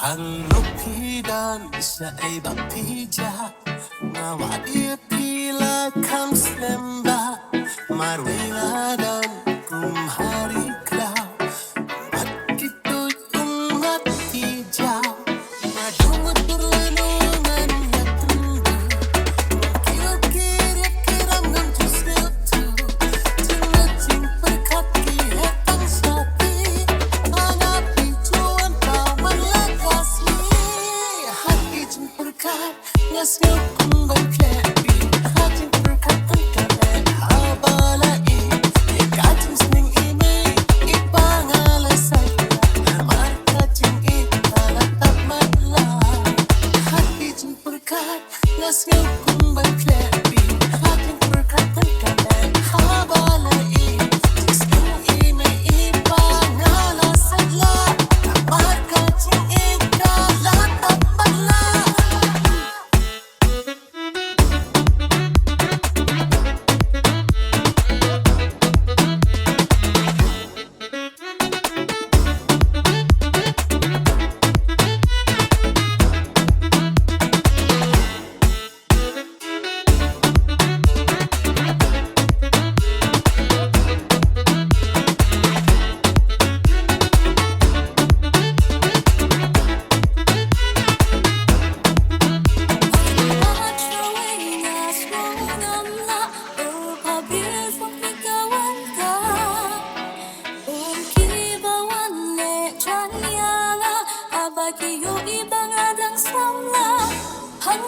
Ang lupidan sa ay bapija Ngawadia pila kam slemba Marwiladan kumhari klaw At kito'y umat tijaw Madungot turlanungan yatundu Kiro-kirit kiram ng jusniltu Jingpyrkhat kihetang sapi Hanapi juan kau malagasi Hati Jingpyrkhat ngasnil kumbang klepi Jingpyrkhat ang karet habalai Ikajing sning imay ipangalasay Marka jing italatap madla Hati Jingpyrkhat ngasnil kumbang klepi Jingpyrkhat ang karet habalai Sning imay ipangalasay Marka jing italatap madla Hang